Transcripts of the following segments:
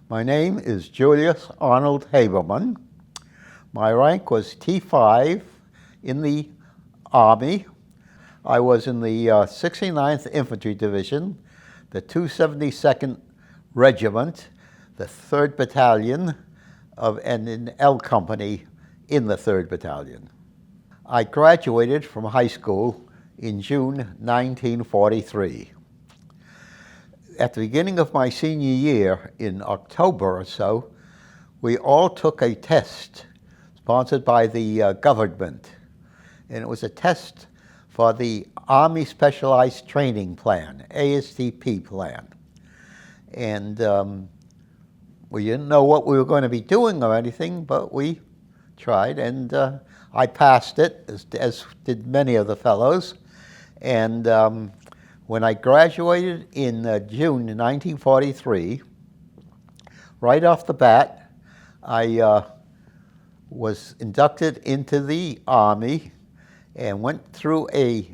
My name is Julius Arnold Haberman. My rank was T5 in the Army. I was in the 69th Infantry Division, the 272nd Regiment, the 3rd Battalion, and in L Company in the 3rd Battalion. I graduated from high school in June 1943. At the beginning of my senior year, in October or so, we all took a test sponsored by the government. And it was a test for the Army Specialized Training Plan, ASTP plan. And we didn't know what we were going to be doing or anything, but we tried, and I passed it, as did many of the fellows. And when I graduated in June 1943, right off the bat, I was inducted into the Army and went through a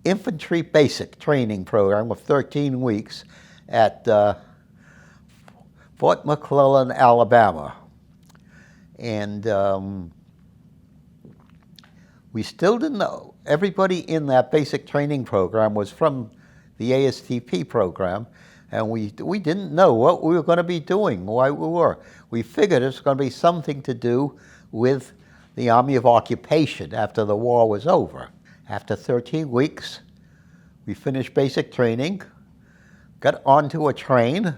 infantry basic training program of 13 weeks at Fort McClellan, Alabama. And we still didn't know. Everybody in that basic training program was from the ASTP program, and we didn't know what we were going to be doing, why we were. We figured it was going to be something to do with the Army of Occupation after the war was over. After 13 weeks, we finished basic training, got onto a train,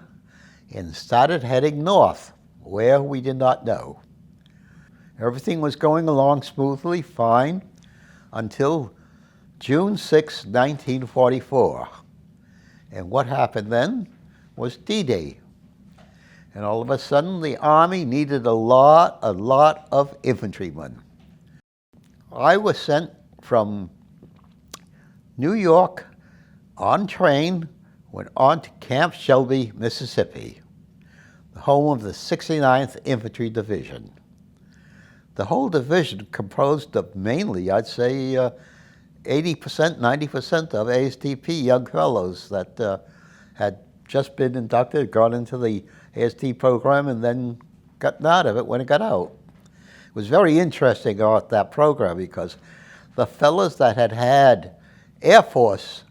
and started heading north, where we did not know. Everything was going along smoothly, fine, until June 6, 1944. And what happened then was D-Day. And all of a sudden, the Army needed a lot of infantrymen. I was sent from New York on train, went on to Camp Shelby, Mississippi, the home of the 69th Infantry Division. The whole division composed of mainly, I'd say, 80%, 90% of ASTP young fellows that had just been inducted, gone into the AST program, and then gotten out of it when it got out. It was very interesting about that program because the fellows that had had Air Force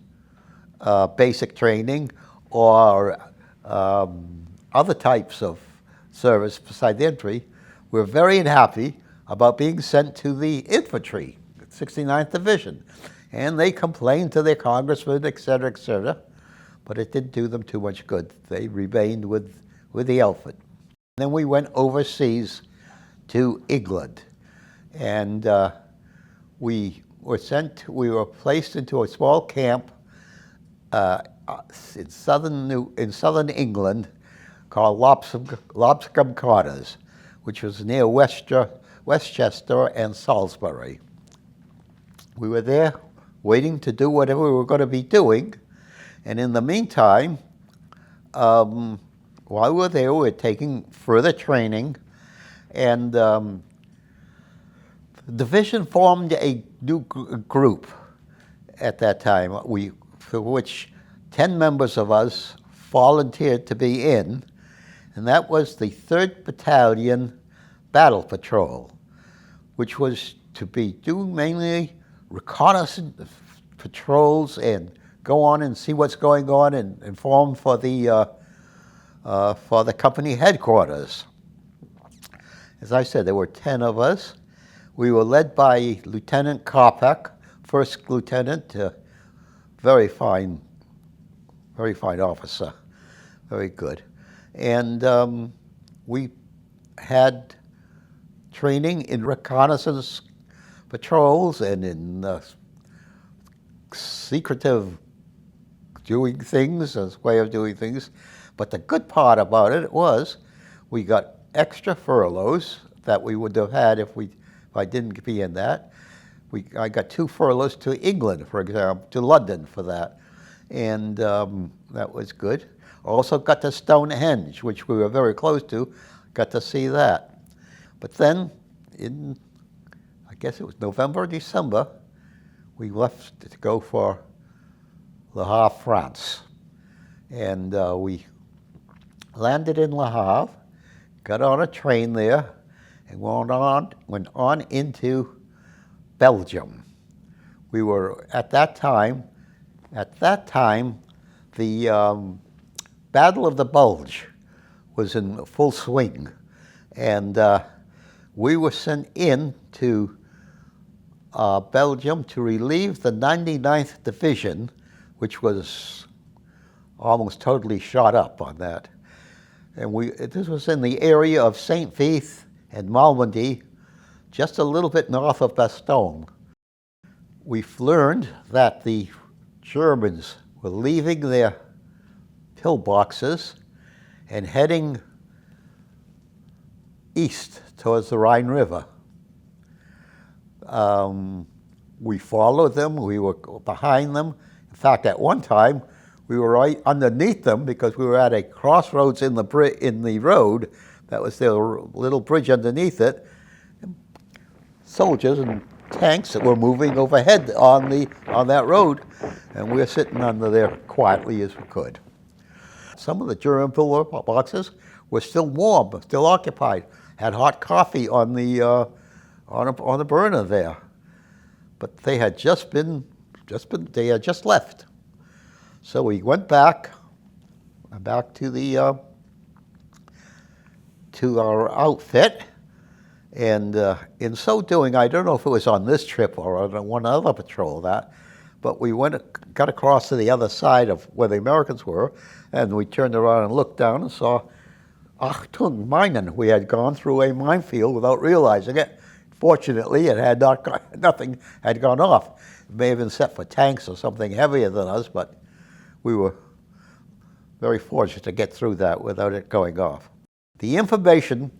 basic training or other types of service beside the infantry were very unhappy about being sent to the infantry, 69th Division. And they complained to their congressmen, et cetera, but it didn't do them too much good. They remained with the outfit. Then we went overseas to England, and we were placed into a small camp in southern England called Lopscombe Corners, which was near Westchester and Salisbury. We were there waiting to do whatever we were going to be doing, and in the meantime, while we were there, we were taking further training, and the division formed a new group at that time, for which 10 members of us volunteered to be in, and that was the 3rd Battalion Battle Patrol, which was to be doing mainly reconnaissance patrols and go on and see what's going on and inform for the company headquarters. As I said, there were 10 of us. We were led by Lieutenant Karpak, first lieutenant, very fine officer, very good. And we had training in reconnaissance patrols and in secretive doing things, as way of doing things. But the good part about it was we got extra furloughs that we would have had if I didn't be in that. I got 2 furloughs to England, for example, to London for that. And that was good. Also got to Stonehenge, which we were very close to, got to see that. But then in, I guess it was November or December, we left to go for Le Havre, France. And we landed in Le Havre, got on a train there, and went on into Belgium. We were at that time, the Battle of the Bulge was in full swing, and we were sent in to Belgium to relieve the 99th Division, which was almost totally shot up on that. And this was in the area of Saint-Vith and Malmedy, just a little bit north of Bastogne. We've learned that the Germans were leaving their pillboxes and heading east towards the Rhine River. We followed them, we were behind them. In fact, at one time, we were right underneath them because we were at a crossroads in the road. That was their little bridge underneath it. Soldiers and tanks that were moving overhead on that road, and we were sitting under there quietly as we could. Some of the German pillboxes were still warm, still occupied, had hot coffee on the burner there, but they had just left. So we went back to our outfit, and in so doing, I don't know if it was on this trip or on one other patrol but we got across to the other side of where the Americans were, and we turned around and looked down and saw Achtung Minen. We had gone through a minefield without realizing it. Fortunately, nothing had gone off. It may have been set for tanks or something heavier than us, but we were very fortunate to get through that without it going off. The information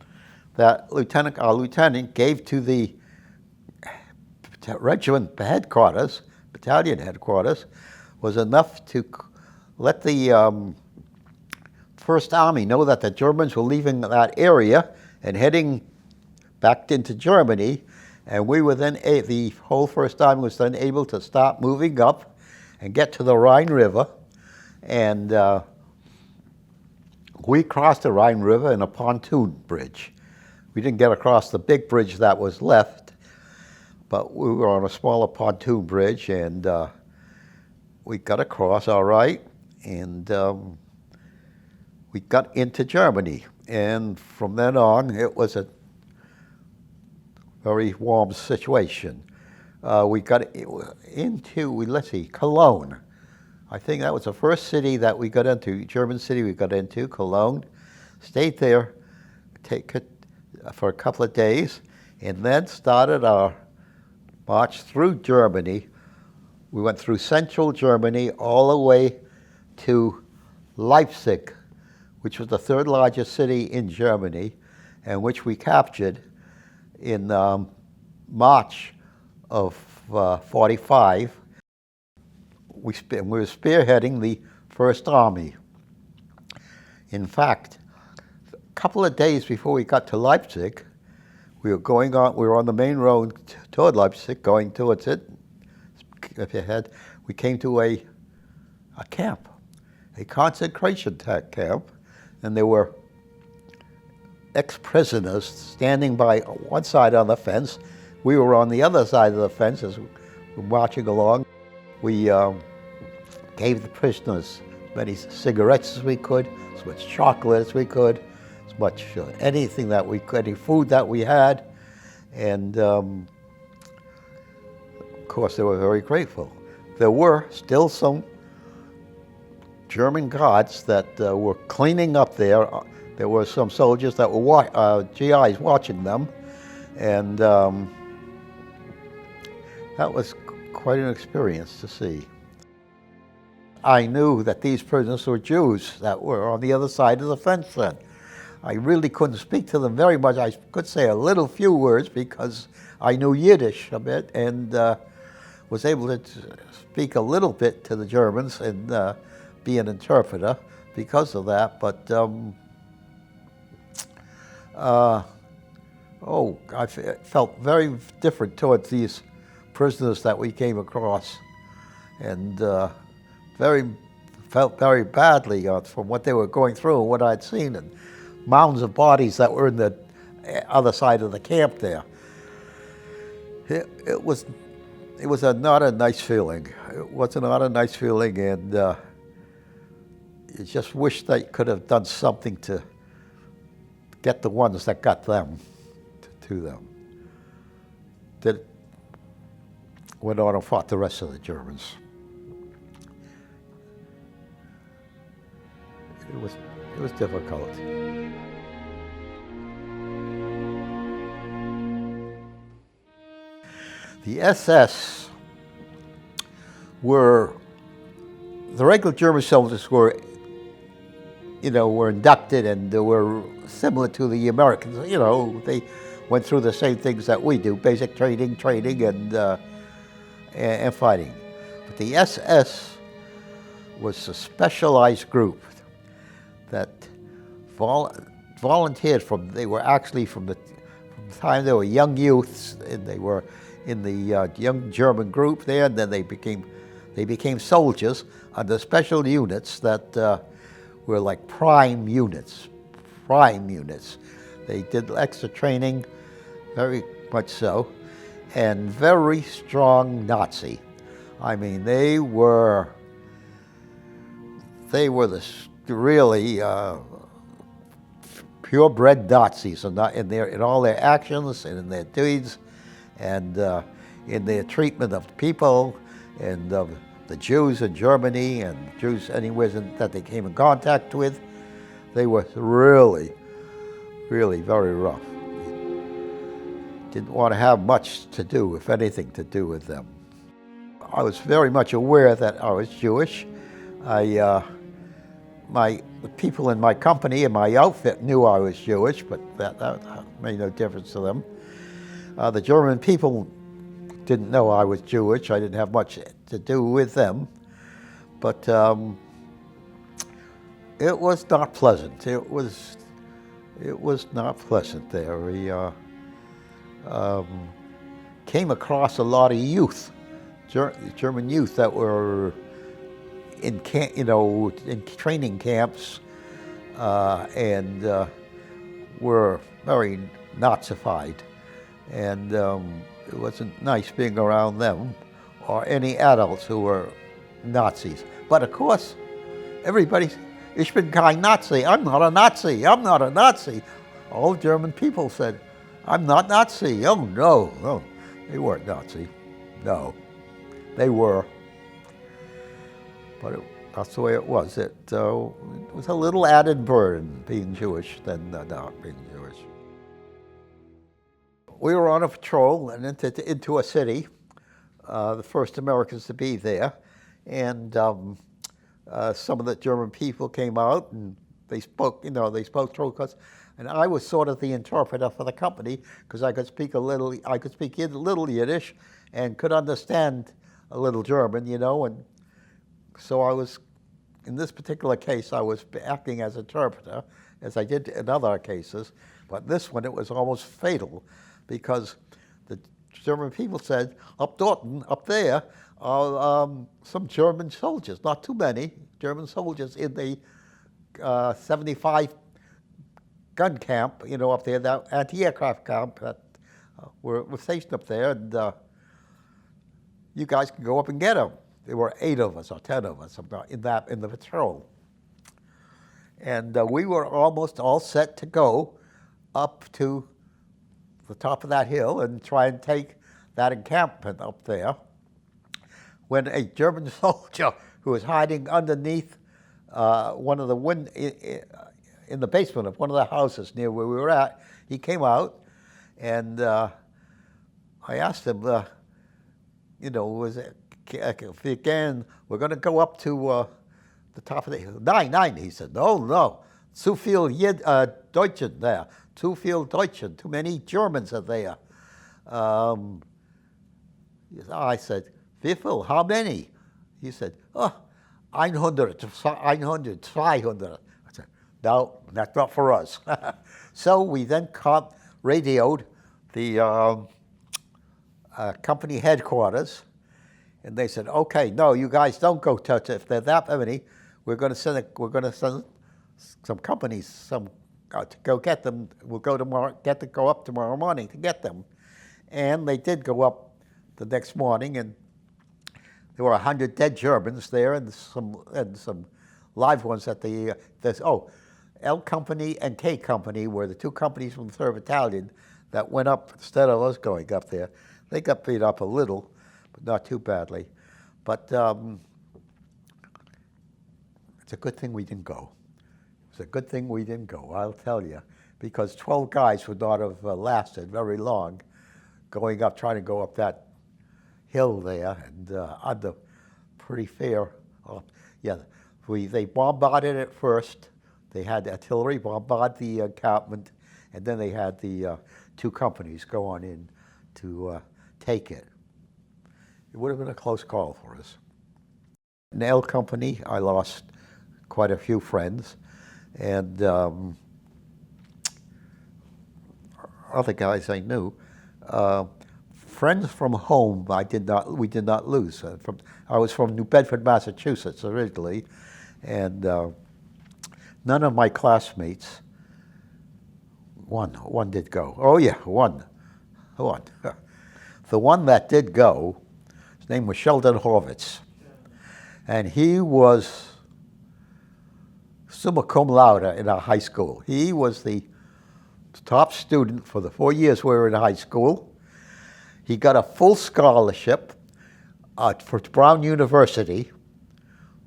that our lieutenant gave to the regiment headquarters, battalion headquarters, was enough to let the First Army know that the Germans were leaving that area and heading back into Germany, and we were then, the whole First Army was then able to start moving up and get to the Rhine River, and we crossed the Rhine River in a pontoon bridge. We didn't get across the big bridge that was left, but we were on a smaller pontoon bridge, and we got across all right, and we got into Germany. And from then on, it was a very warm situation. We got into, let's see, Cologne. I think that was the first city that we got into, German city we got into, Cologne. Stayed there for a couple of days, and then started our march through Germany. We went through central Germany all the way to Leipzig, which was the third largest city in Germany, and which we captured in March of 45. We were spearheading the First Army. In fact, a couple of days before we got to Leipzig, we were on the main road toward Leipzig, going towards it. If you had, we came to a camp, a concentration camp, and there were ex-prisoners standing by one side on the fence. We were on the other side of the fence as we were marching along. We gave the prisoners as many cigarettes as we could, as much chocolate as we could, as much anything that we could, any food that we had, and of course they were very grateful. There were still some German guards that were cleaning up there. There were some soldiers that were GIs watching them, and that was quite an experience to see. I knew that these prisoners were Jews that were on the other side of the fence then. I really couldn't speak to them very much. I could say a few words because I knew Yiddish a bit and was able to speak a little bit to the Germans and be an interpreter because of that. But I felt very different towards these prisoners that we came across, and very felt very badly from what they were going through and what I'd seen, and mounds of bodies that were in the other side of the camp there. It was not a nice feeling. It was not a nice feeling, and you just wish they could have done something to get the ones that got them to them. That went on and fought the rest of the Germans. It was difficult. The SS were, the regular German soldiers were, were inducted, and they were similar to the Americans. They went through the same things that we do: basic training, and fighting. But the SS was a specialized group that volunteered they were actually from the time they were young youths, and they were in the young German group there, and then they became soldiers under special units that were like prime units. They did extra training, very much so, and very strong Nazi. I mean, they were the really purebred Nazis in all their actions and in their deeds, and in their treatment of people and of the Jews in Germany and Jews anywhere that they came in contact with. They were really, really very rough. Didn't want to have much to do, if anything, to do with them. I was very much aware that I was Jewish. The people in my company and my outfit knew I was Jewish, but that made no difference to them. The German people didn't know I was Jewish. I didn't have much to do with them. But it was not pleasant. It was not pleasant there. We came across a lot of youth, German youth that were in in training camps, and were very Nazified, and it wasn't nice being around them or any adults who were Nazis. But of course, everybody's, ich bin kein Nazi, I'm not a Nazi, I'm not a Nazi. All German people said, I'm not Nazi. Oh no, they weren't Nazi. No, they were. But that's the way it was. It was a little added burden being Jewish than not being Jewish. We were on a patrol and into a city, the first Americans to be there, and some of the German people came out and they spoke, they spoke to us, and I was sort of the interpreter for the company because I could speak a little Yiddish and could understand a little German, and so I was, in this particular case, I was acting as interpreter, as I did in other cases, but this one it was almost fatal because the German people said, up there are some German soldiers, not too many, German soldiers in the 75 gun camp, up there, that anti-aircraft camp that were stationed up there, and you guys can go up and get them. There were 8 of us or 10 of us in the patrol. And we were almost all set to go up to the top of that hill and try and take that encampment up there, when a German soldier who was hiding underneath one of the in the basement of one of the houses near where we were at, he came out, and I asked him, was it, if you can, we're going to go up to the top of the hill. Nein, he said, no, zu viel Deutschen there, zu viel Deutschen, too many Germans are there. I said, wie viel, how many? He said, 100, 200. I said, no, that's not for us. So we then radioed the company headquarters, and they said, okay, no, you guys don't go touch it. If they're that many, we're going to send some companies to go get them. We'll go go up tomorrow morning to get them. And they did go up the next morning, and there were 100 dead Germans there, and some live ones at L Company and K Company were the two companies from the 3rd Battalion that went up instead of us going up there. They got beat up a little, but not too badly. But it's a good thing we didn't go. It's a good thing we didn't go, I'll tell you, because 12 guys would not have lasted very long going up, trying to go up that hill there, and under pretty fair. They bombarded it first. They had artillery bombard the encampment, and then they had the two companies go on in to take it. It would have been a close call for us. In L Company, I lost quite a few friends, and other guys I knew. Friends from home, we did not lose. I was from New Bedford, Massachusetts originally, and none of my classmates. One did go. Oh yeah, one. The one that did go, his name was Sheldon Horvitz, and he was summa cum laude in our high school. He was the top student for the 4 years we were in high school. He got a full scholarship for Brown University,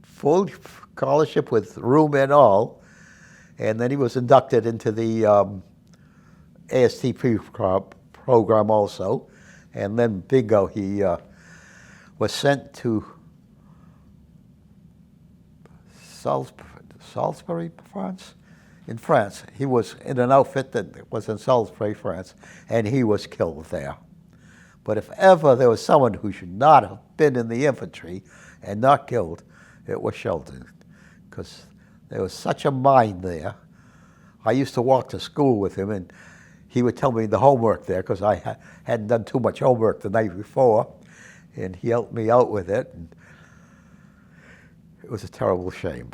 full scholarship with room and all, and then he was inducted into the ASTP program also, and then bingo, he was sent to Salisbury, France? In France. He was in an outfit that was in Salisbury, France, and he was killed there. But if ever there was someone who should not have been in the infantry and not killed, it was Sheldon, because there was such a mind there. I used to walk to school with him, and he would tell me the homework there, because I hadn't done too much homework the night before, and he helped me out with it. And it was a terrible shame,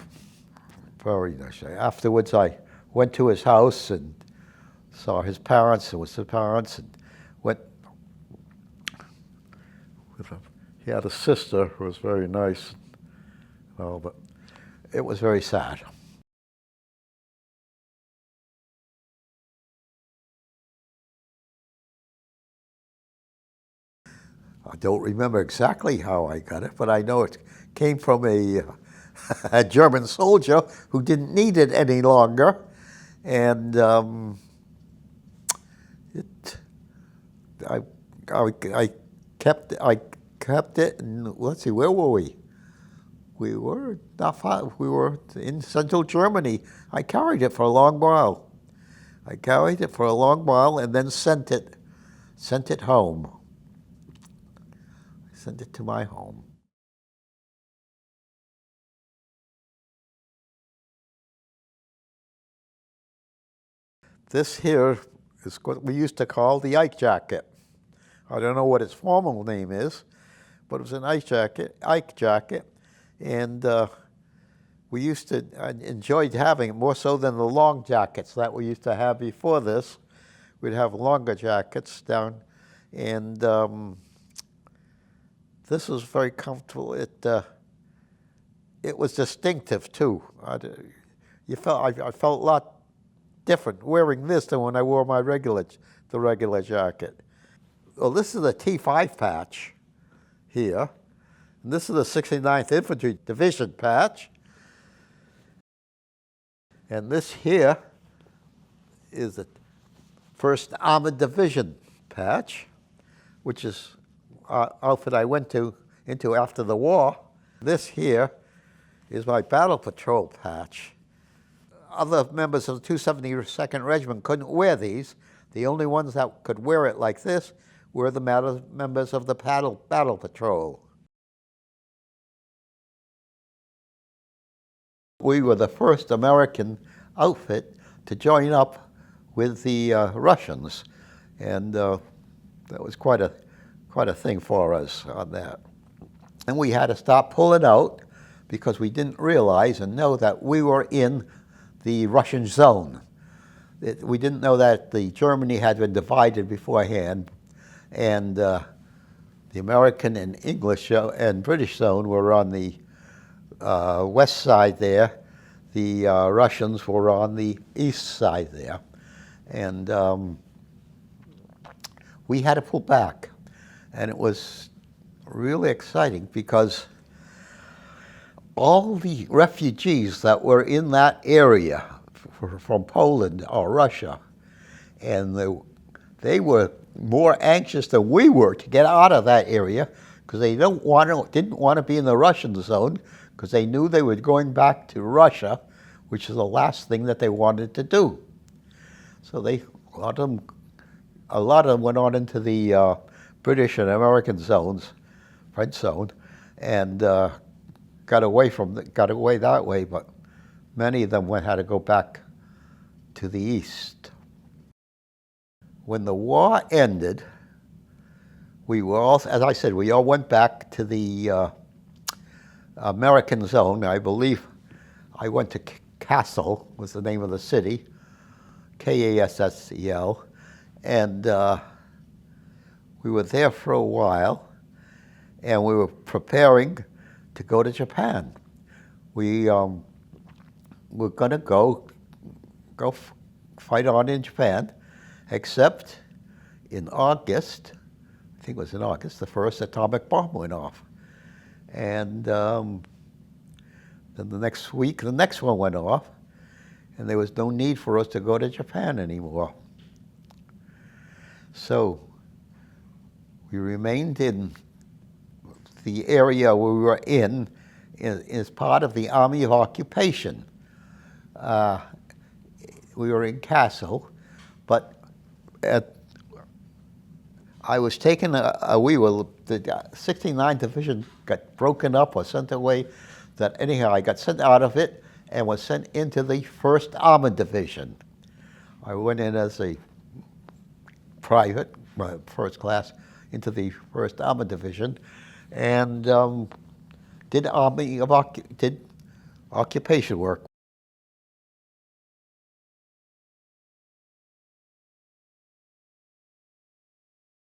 very nice shame. Afterwards, I went to his house and saw his parents, and was his parents, and went with him. He had a sister who was very nice, but it was very sad. I don't remember exactly how I got it, but I know it came from a German soldier who didn't need it any longer, and I kept it. And let's see, where were we? We were not far. We were in central Germany. I carried it for a long while. And then sent it home. Sent it to my home. This here is what we used to call the Ike Jacket. I don't know what its formal name is, but it was an Ike Jacket, and we used to enjoyed having it more so than the long jackets that we used to have before this. We'd have longer jackets down, and this was very comfortable. It was distinctive too. I felt a lot different wearing this than when I wore the regular jacket. Well, this is the T5 patch here, and this is the 69th Infantry Division patch, and this here is the 1st Armored Division patch, which is outfit I went into after the war. This here is my battle patrol patch. Other members of the 272nd Regiment couldn't wear these. The only ones that could wear it like this were the members of the battle patrol. We were the first American outfit to join up with the Russians, and that was quite a thing for us on that. And we had to stop pulling out because we didn't realize and know that we were in the Russian zone. We didn't know that Germany had been divided beforehand, and the American and English and British zone were on the west side there. The Russians were on the east side there. And we had to pull back. And it was really exciting because all the refugees that were in that area from Poland or Russia, and they were more anxious than we were to get out of that area because they didn't want to be in the Russian zone because they knew they were going back to Russia, which is the last thing that they wanted to do. So a lot of them went on into the British and American zones, French zone, and got away that way. But many of them had to go back to the east. When the war ended, we were all, as I said, we all went back to the American zone. I believe I went to Kassel, was the name of the city, Kassel, and we were there for a while, and we were preparing to go to Japan. We were going to go fight on in Japan, except in August, I think it was in August, the first atomic bomb went off. And then the next week, the next one went off, and there was no need for us to go to Japan anymore. So we remained in the area where we were in as part of the Army of Occupation. We were in Kassel, but I was taken, the 69th Division got broken up or sent away, that anyhow I got sent out of it and was sent into the 1st Armored Division. I went in as a private, first class, into the 1st Armored Division, and did occupation work